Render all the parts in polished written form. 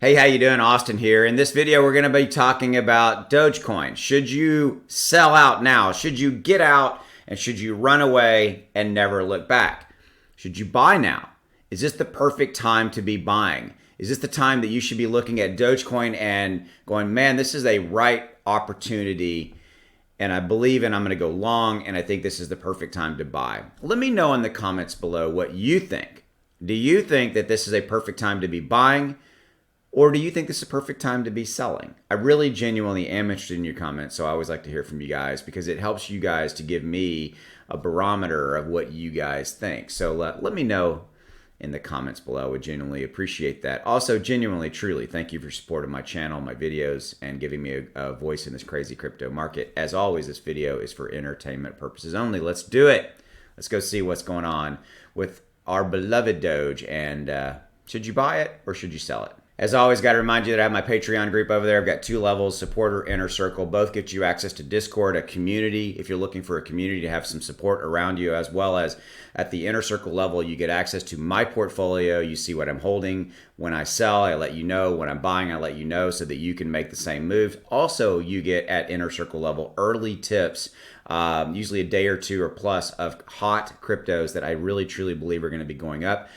Hey, how you doing? Austin here. In this video, we're going to be talking about Dogecoin. Should you sell out now? Should you get out and should you run away and never look back? Should you buy now? Is this the perfect time to be buying? Is this the time that you should be looking at Dogecoin and going, man, this is a right opportunity and I believe and I'm going to go long and I think this is the perfect time to buy? Let me know in the comments below what you think. Do you think that this is a perfect time to be buying? Or do you think this is a perfect time to be selling? I really genuinely am interested in your comments, so I always like to hear from you guys because it helps you guys to give me a barometer of what you guys think. So let me know in the comments below. I would genuinely appreciate that. Also, genuinely, truly, thank you for supporting my channel, my videos, and giving me a voice in this crazy crypto market. As always, this video is for entertainment purposes only. Let's do it. Let's go see what's going on with our beloved Doge, and should you buy it or should you sell it? As always, got to remind you that I have my Patreon group over there. I've got 2 levels, supporter, inner circle. Both get you access to Discord, a community, if you're looking for a community to have some support around you, as well as at the inner circle level, you get access to my portfolio. You see what I'm holding. When I sell, I let you know. When I'm buying, I let you know so that you can make the same moves. Also, you get at inner circle level early tips, usually a day or 2 or plus of hot cryptos that I really truly believe are going to be going up.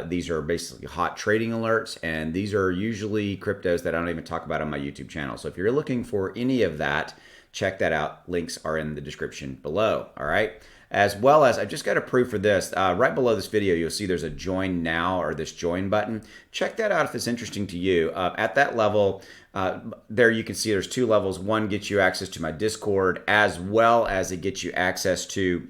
These are basically hot trading alerts, and these are usually cryptos that I don't even talk about on my YouTube channel. So if you're looking for any of that, check that out. Links are in the description below. All right. As well as, I've just got a proof for this. Right below this video, you'll see there's a join now or this join button. Check that out if it's interesting to you. At that level, there you can see there's 2 levels. One gets you access to my Discord, as well as it gets you access to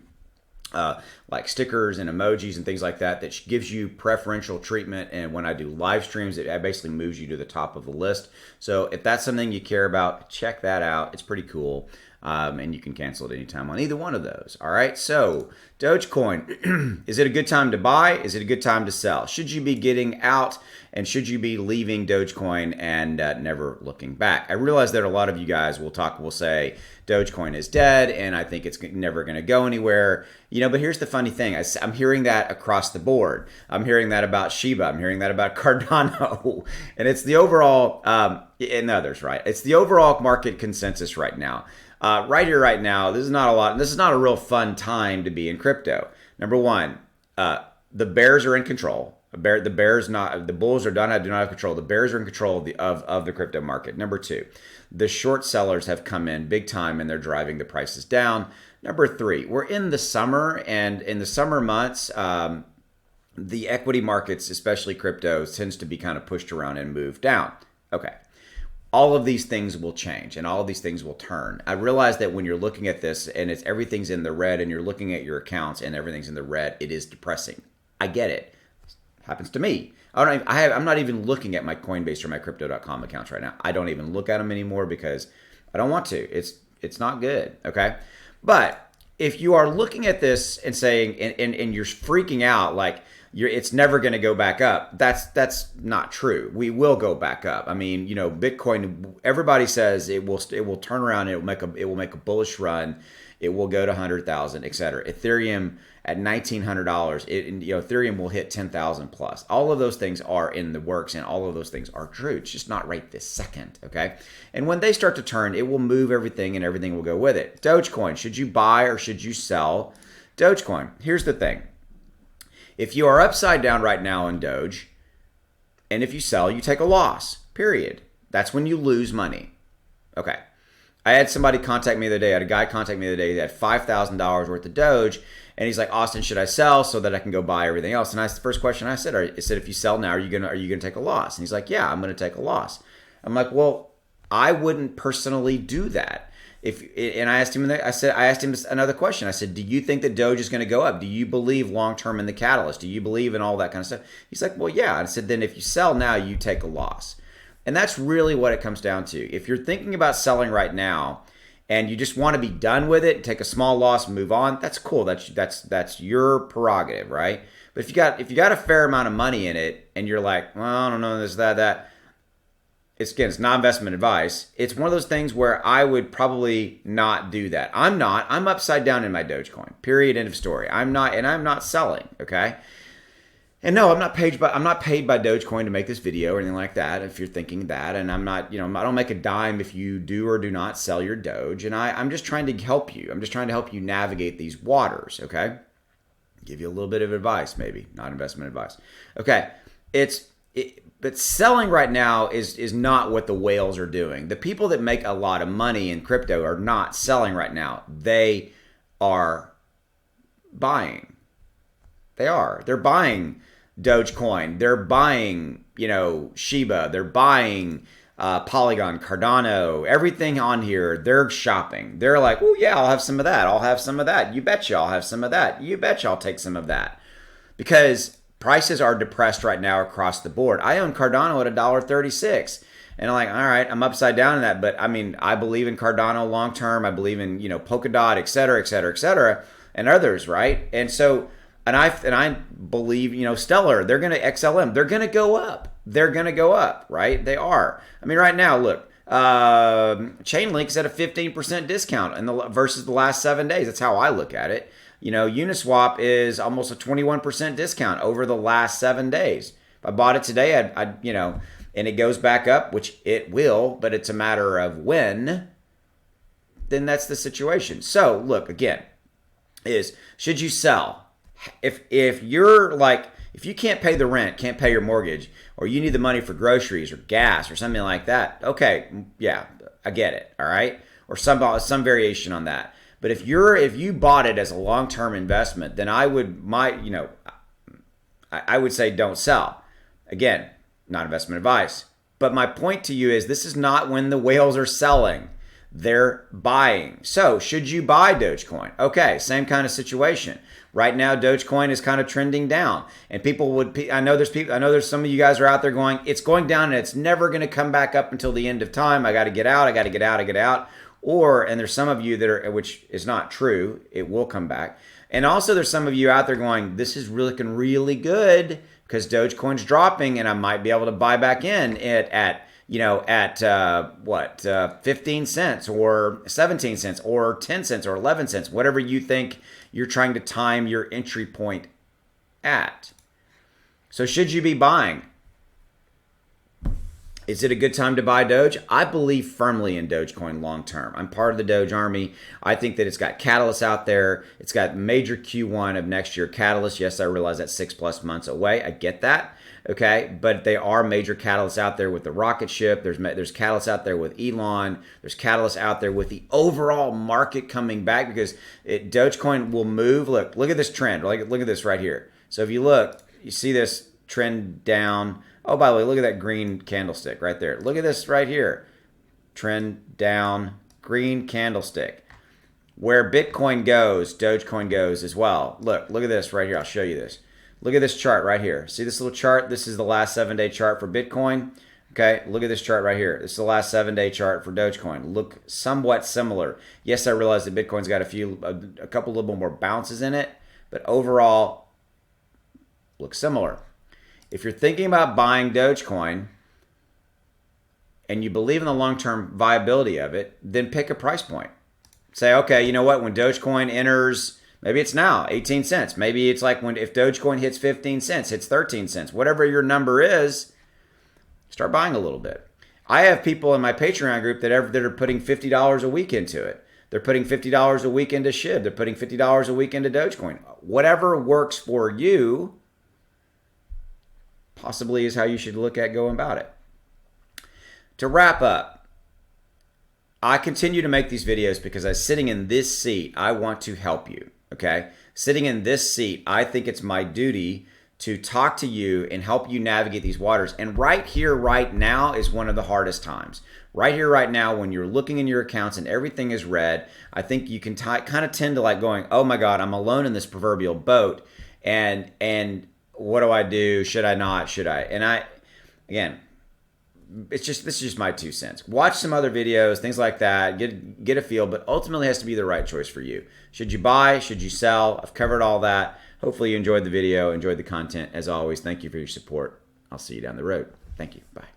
like stickers and emojis and things like that, that gives you preferential treatment. And when I do live streams, it basically moves you to the top of the list. So if that's something you care about, check that out. It's pretty cool. And you can cancel at any time on either one of those. All right, so Dogecoin, is it a good time to buy? Is it a good time to sell? Should you be getting out and should you be leaving Dogecoin and never looking back? I realize that a lot of you guys will say Dogecoin is dead and I think it's never going to go anywhere. You know, but here's the funny thing. I'm hearing that across the board. I'm hearing that about Shiba. I'm hearing that about Cardano. And it's the overall, and others, right? It's the overall market consensus right now. Right here, right now, this is not a real fun time to be in crypto. Number one, the bears are in control. The bulls do not have control. The bears are in control of the crypto market. Number 2, the short sellers have come in big time and they're driving the prices down. Number 3, we're in the summer, and in the summer months, the equity markets, especially crypto, tends to be kind of pushed around and moved down. Okay. All of these things will change and all of these things will turn. I realize that when you're looking at this and everything's in the red and you're looking at your accounts and everything's in the red, it is depressing. I get it. Happens to me. I'm not even looking at my Coinbase or my Crypto.com accounts right now. I don't even look at them anymore because I don't want to. It's not good. Okay. But if you are looking at this and saying, and you're freaking out like, it's never going to go back up. That's not true. We will go back up. I mean, you know, Bitcoin, everybody says it will turn around. It will make a bullish run. It will go to 100,000, etc. Ethereum at $1,900, Ethereum will hit 10,000 plus. All of those things are in the works, and all of those things are true. It's just not right this second, okay? And when they start to turn, it will move everything, and everything will go with it. Dogecoin, should you buy or should you sell Dogecoin? Here's the thing. If you are upside down right now in Doge, and if you sell, you take a loss, period. That's when you lose money. Okay. I had somebody contact me the other day. I had a guy contact me the other day that had $5,000 worth of Doge, and he's like, Austin, should I sell so that I can go buy everything else? And the first question I said, if you sell now, are you gonna take a loss? And he's like, yeah, I'm gonna take a loss. I'm like, well, I wouldn't personally do that. And I asked him another question. I said, do you think that Doge is going to go up? Do you believe long-term in the catalyst? Do you believe in all that kind of stuff? He's like, well, yeah. I said, then if you sell now, you take a loss. And that's really what it comes down to. If you're thinking about selling right now and you just want to be done with it, take a small loss, move on, that's cool. That's your prerogative, right? But if you got a fair amount of money in it and you're like, well, I don't know, this, that, it's not investment advice. It's one of those things where I would probably not do that. I'm upside down in my Dogecoin. Period. End of story. I'm not selling. Okay. And no, I'm not paid by Dogecoin to make this video or anything like that. If you're thinking that, and I'm not, I don't make a dime if you do or do not sell your Doge. And I'm just trying to help you. I'm just trying to help you navigate these waters. Okay, give you a little bit of advice, maybe not investment advice. Okay, but selling right now is not what the whales are doing. The people that make a lot of money in crypto are not selling right now. They are buying. They're buying Dogecoin. They're buying, Shiba. They're buying Polygon, Cardano, everything on here. They're shopping. They're like, oh yeah, I'll have some of that. I'll have some of that. You betcha I'll have some of that. You betcha I'll take some of that. Because prices are depressed right now across the board. I own Cardano at $1.36. And I'm like, all right, I'm upside down in that. But I mean, I believe in Cardano long term. I believe in, Polkadot, et cetera, et cetera, et cetera, and others, right? And so, and I believe, Stellar, they're going to XLM, they're going to go up. They're going to go up, right? They are. I mean, right now, look, Chainlink's at a 15% discount versus the last 7 days. That's how I look at it. Uniswap is almost a 21% discount over the last 7 days. If I bought it today, and it goes back up, which it will, but it's a matter of when, then that's the situation. So, look, again, should you sell? If you're like, if you can't pay the rent, can't pay your mortgage, or you need the money for groceries or gas or something like that, okay, yeah, I get it, all right? Or some variation on that. But if you bought it as a long-term investment, then I would say don't sell. Again, not investment advice. But my point to you is this is not when the whales are selling. They're buying. So should you buy Dogecoin? Okay, same kind of situation. Right now, Dogecoin is kind of trending down, and I know there's some of you guys are out there going, it's going down and it's never going to come back up until the end of time. I got to get out. I got to get out. I get out. And there's some of you that are, which is not true. It will come back. And also there's some of you out there going, this is looking really good because Dogecoin's dropping, and I might be able to buy back in at 15 cents or 17 cents or 10 cents or 11 cents, whatever you think you're trying to time your entry point at. So should you be buying? Is it a good time to buy Doge? I believe firmly in Dogecoin long term. I'm part of the Doge army. I think that it's got catalysts out there. It's got major Q1 of next year catalysts. Yes, I realize that's 6+ months away. I get that. Okay, but they are major catalysts out there with the rocket ship. There's catalysts out there with Elon. There's catalysts out there with the overall market coming back because Dogecoin will move. Look at this trend. Look at this right here. So if you look, you see this trend down. Oh, by the way, look at that green candlestick right there. Look at this right here. Trend down, green candlestick. Where Bitcoin goes, Dogecoin goes as well. Look at this right here. I'll show you this. Look at this chart right here. See this little chart? This is the last 7-day chart for Bitcoin. Okay, look at this chart right here. This is the last 7-day chart for Dogecoin. Look somewhat similar. Yes, I realize that Bitcoin's got a couple little bit more bounces in it, but overall, looks similar. If you're thinking about buying Dogecoin and you believe in the long-term viability of it, then pick a price point. Say, okay, you know what? When Dogecoin enters, maybe it's now 18 cents. Maybe it's like if Dogecoin hits 15 cents, hits 13 cents, whatever your number is, start buying a little bit. I have people in my Patreon group that are putting $50 a week into it. They're putting $50 a week into SHIB. They're putting $50 a week into Dogecoin. Whatever works for you possibly is how you should look at going about it. To wrap up, I continue to make these videos because I'm sitting in this seat. I want to help you, okay? Sitting in this seat, I think it's my duty to talk to you and help you navigate these waters. And right here, right now is one of the hardest times. Right here, right now, when you're looking in your accounts and everything is red, I think you can kind of tend to like going, oh my God, I'm alone in this proverbial boat. And what do I do? Should I not? Should I? And again, this is just my 2 cents. Watch some other videos, things like that, get a feel, but ultimately it has to be the right choice for you. Should you buy? Should you sell? I've covered all that. Hopefully you enjoyed the video, enjoyed the content. As always, thank you for your support. I'll see you down the road. Thank you. Bye.